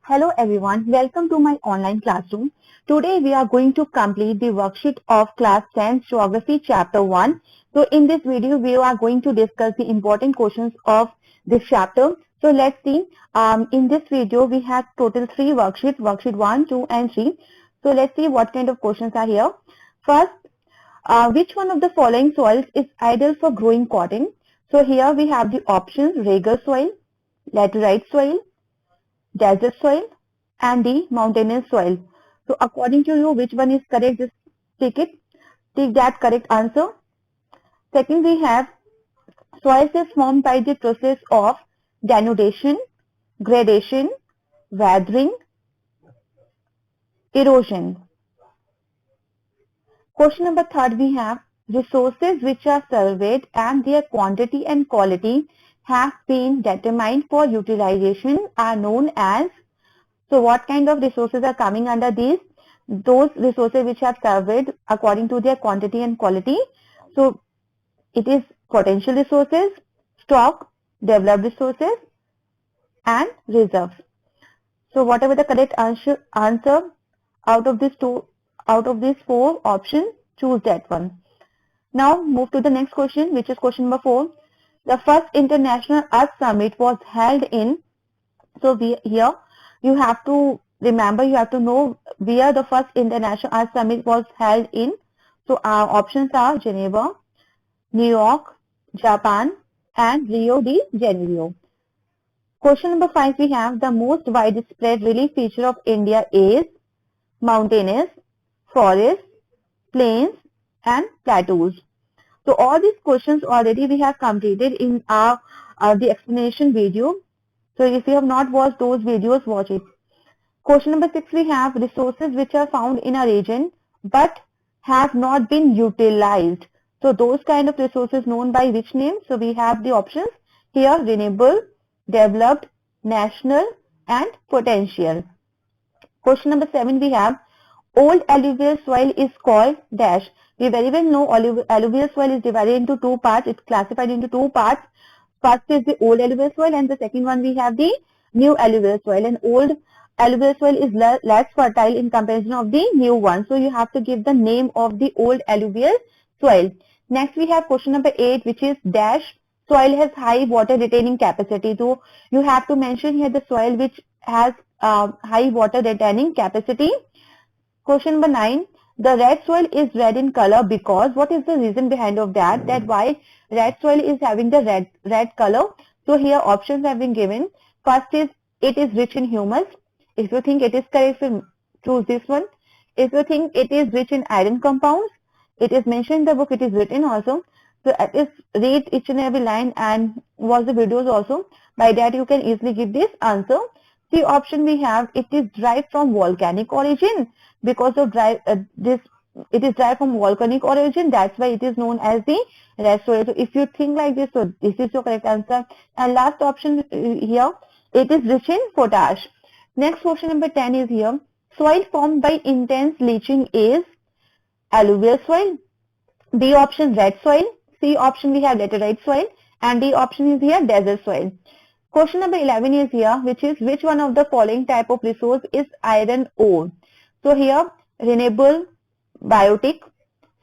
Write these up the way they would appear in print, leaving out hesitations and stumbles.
Hello everyone, welcome to my online classroom. Today we are going to complete the worksheet of class 10 Geography chapter 1. So in this video we are going to discuss the important questions of this chapter. So let's see, in this video we have total 3 worksheets, worksheet 1, 2 and 3. So let's see what kind of questions are here. First, which one of the following soils is ideal for growing cotton? So here we have the options: regular soil, laterite soil, desert soil and the mountainous soil. So according to you, which one is correct? Just take that correct answer. Second, we have soils is formed by the process of denudation, gradation, weathering, erosion. Question number third, we have resources which are surveyed and their quantity and quality have been determined for utilization are known as. So what kind of resources are coming under these? Those resources which are surveyed according to their quantity and quality. So it is potential resources, stock, developed resources and reserves. So whatever the correct answer out of these four options, choose that one. Now move to the next question, which is question number 4. The first International Earth Summit was held in. So here you have to remember, you have to know where the first International Earth Summit was held in. So our options are Geneva, New York, Japan and Rio de Janeiro. Question number 5, we have the most widespread relief feature of India is mountainous, forests, plains and plateaus. So all these questions already we have completed in our the explanation video. So if you have not watched those videos, watch it. Question number 6, we have resources which are found in a region but have not been utilized. So those kind of resources known by which name? So we have the options here: renewable, developed, national and potential. Question number 7, we have old alluvial soil is called dash. We very well know alluvial soil is divided into two parts. It's classified into two parts. First is the old alluvial soil and the second one we have the new alluvial soil. And old alluvial soil is less fertile in comparison of the new one. So you have to give the name of the old alluvial soil. Next we have question number 8, which is dash. Soil has high water retaining capacity. So you have to mention here the soil which has high water retaining capacity. Question number 9. The red soil is red in color because, what is the reason behind of that? That why red soil is having the red color? So here options have been given. First is it is rich in humus. If you think it is correct, choose this one. If you think it is rich in iron compounds, it is mentioned in the book, it is written also. So at least read each and every line and watch the videos also. By that you can easily give this answer. The option we have, it is derived from volcanic origin. Because of it is derived from volcanic origin, that's why it is known as the red soil. So if you think like this, so this is your correct answer. And last option here, it is rich in potash. Next question number 10 is here. Soil formed by intense leaching is alluvial soil. B option red soil. C option we have laterite soil. And D option is here desert soil. Question number 11 is here, which is which one of the following type of resource is iron ore? So here renewable, biotic,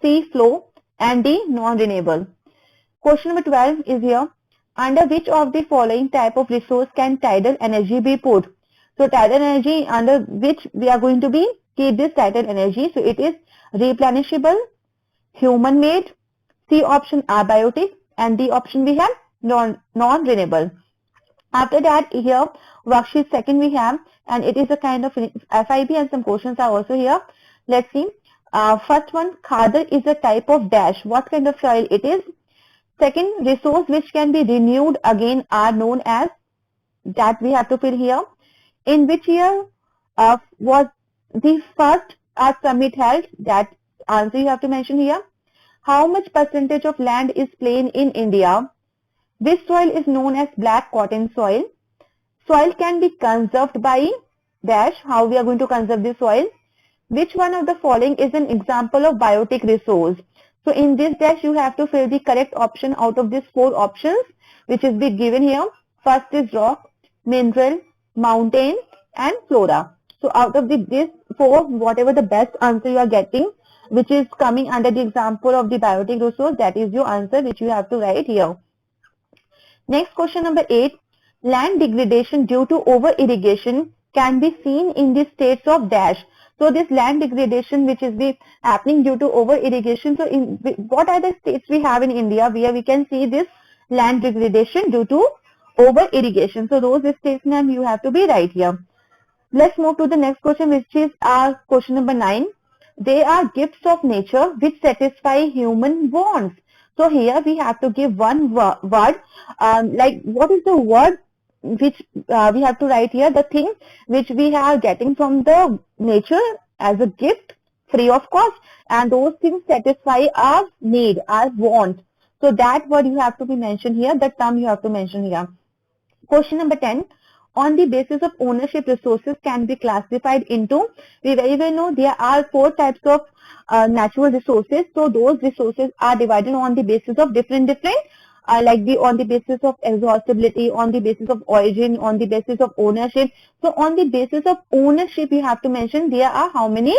C flow and D non-renewable. Question number 12 is here. Under which of the following type of resource can tidal energy be put? So tidal energy, under which we are going to be keep this tidal energy. So it is replenishable, human made, C option abiotic and D option we have non-renewable. After that here worksheet second we have, and it is a kind of FIB and some questions are also here. Let's see. First one, khadar is a type of dash. What kind of soil it is? Second, resource which can be renewed again are known as, that we have to fill here. In which year was the first Earth Summit held? That answer you have to mention here. How much percentage of land is plain in India? This soil is known as black cotton soil. Soil can be conserved by dash. How we are going to conserve this soil? Which one of the following is an example of biotic resource? So in this dash you have to fill the correct option out of these 4 options which is be given here. First is rock, mineral, mountain and flora. So out of this four, whatever the best answer you are getting, which is coming under the example of the biotic resource, that is your answer which you have to write here. Next question number 8. Land degradation due to over irrigation can be seen in the states of dash. So this land degradation which is happening due to over irrigation. So in what are the states we have in India where we can see this land degradation due to over irrigation? So those states name you have to be right here. Let's move to the next question, which is our question number 9. They are gifts of nature which satisfy human wants. So here we have to give one word, like what is the word which we have to write here, the thing which we are getting from the nature as a gift free of cost, and those things satisfy our need, our want. So that word you have to be mentioned here, the term you have to mention here. Question number 10. On the basis of ownership, resources can be classified into, we very well know there are 4 types of natural resources. So those resources are divided on the basis of different like on the basis of exhaustibility, on the basis of origin, on the basis of ownership. So on the basis of ownership you have to mention there are how many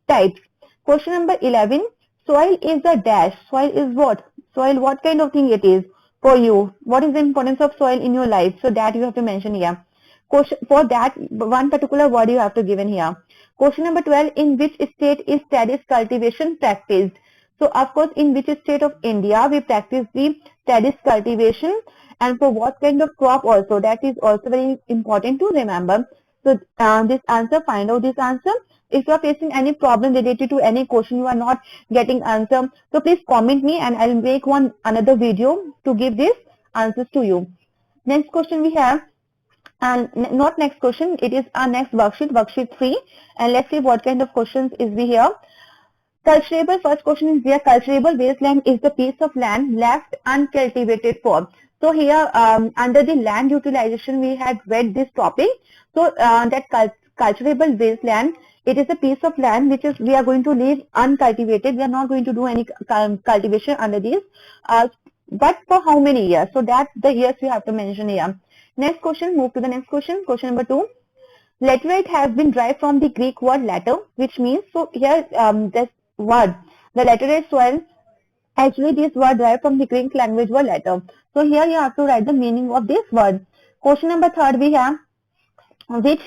types. Question number 11. Soil is a dash. Soil is what? Soil, what kind of thing it is for you? What is the importance of soil in your life? So that you have to mention here. Question, for that one particular word you have to give in here. Question number 12. In which state is terrace cultivation practiced? So of course in which state of India we practice the terrace cultivation, and for what kind of crop also, that is also very important to remember. So this answer, find out this answer. If you are facing any problem related to any question you are not getting answer, so please comment me and I'll make another video to give these answers to you. Next question we have, and not next question, it is our next worksheet 3, and let's see what kind of questions is we here. Cultivable, first question is here, cultivable wasteland is the piece of land left uncultivated for. So here under the land utilization we had read this topic. So that cultivable wasteland, it is a piece of land which is we are going to leave uncultivated. We are not going to do any cultivation under this. But for how many years? So that the years we have to mention here. Next question, move to the next question. Question number 2. Laterite has been derived from the Greek word later, which means, so here this word, the laterite soil, actually this word derived from the Greek language word later. So here you have to write the meaning of this word. Question number 3 we have, which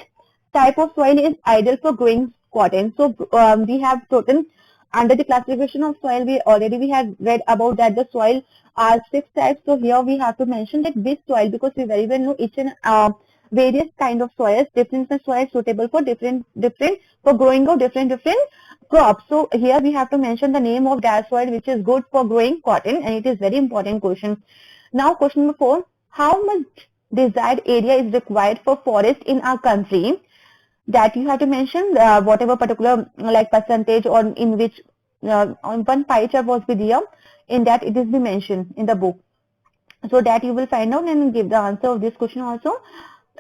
type of soil is ideal for growing cotton? So we have certain, under the classification of soil, we had read about that the soil are 6 types. So here we have to mention that which soil, because we very well know each and various kind of soils, different soils suitable for different for growing of different crops. So here we have to mention the name of that soil which is good for growing cotton, and it is very important question. Now question number 4. How much desired area is required for forest in our country? That you have to mention whatever particular like percentage or in which on one pie chart was with here, in that it is be mentioned in the book. So that you will find out and give the answer of this question also.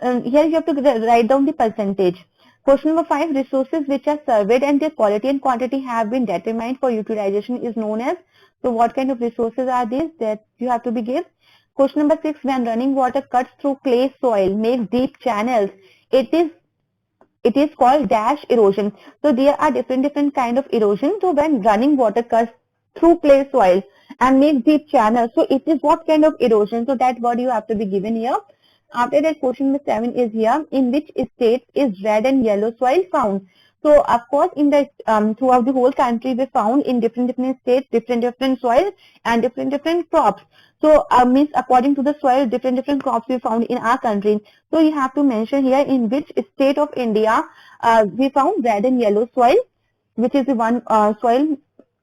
Here you have to write down the percentage. Question number 5. Resources which are surveyed and their quality and quantity have been determined for utilization is known as. So what kind of resources are these that you have to be given? Question number 6. When running water cuts through clay soil, makes deep channels, it is called dash erosion. So there are different kind of erosion. So when running water cuts through clay soil and makes deep channels, so it is what kind of erosion? So that word you have to be given here. After that, question number 7 is here, in which states is red and yellow soil found? So of course in the throughout the whole country we found in different states different soil and different crops. So means according to the soil different crops we found in our country. So you have to mention here in which state of India we found red and yellow soil, which is the one soil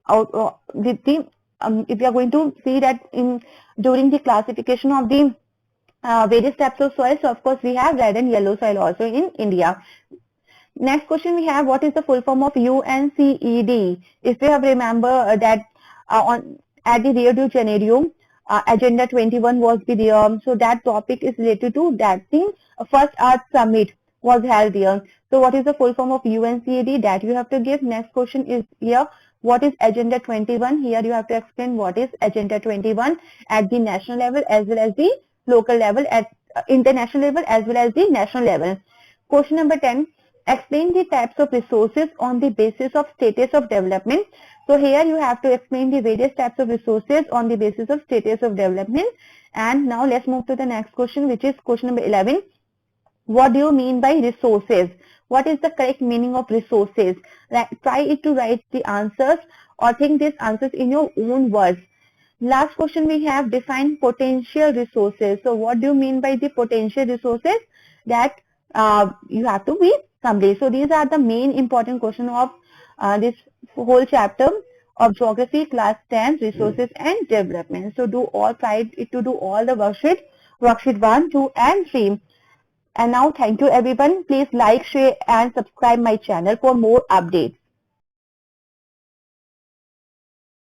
out with the if you are going to see that in during the classification of the various types of soils, so of course we have red and yellow soil also in India. Next question we have, what is the full form of UNCED? If you have remember that at the Rio de Janeiro, Agenda 21 was there. So that topic is related to that thing. First Earth Summit was held there. So what is the full form of UNCED? That you have to give. Next question is here, what is Agenda 21? Here you have to explain what is Agenda 21 at the national level as well as the local level, at international level as well as the national level. Question number 10. Explain the types of resources on the basis of status of development. So here you have to explain the various types of resources on the basis of status of development. And now let's move to the next question, which is question number 11. What do you mean by resources? What is the correct meaning of resources? Try to write the answers or think these answers in your own words. Last question we have, define potential resources. So what do you mean by the potential resources? That you have to be somebody. So these are the main important question of this whole chapter of geography class 10, resources and development. So try to do all the worksheet 1, 2 and 3. And now thank you everyone. Please like, share and subscribe my channel for more updates.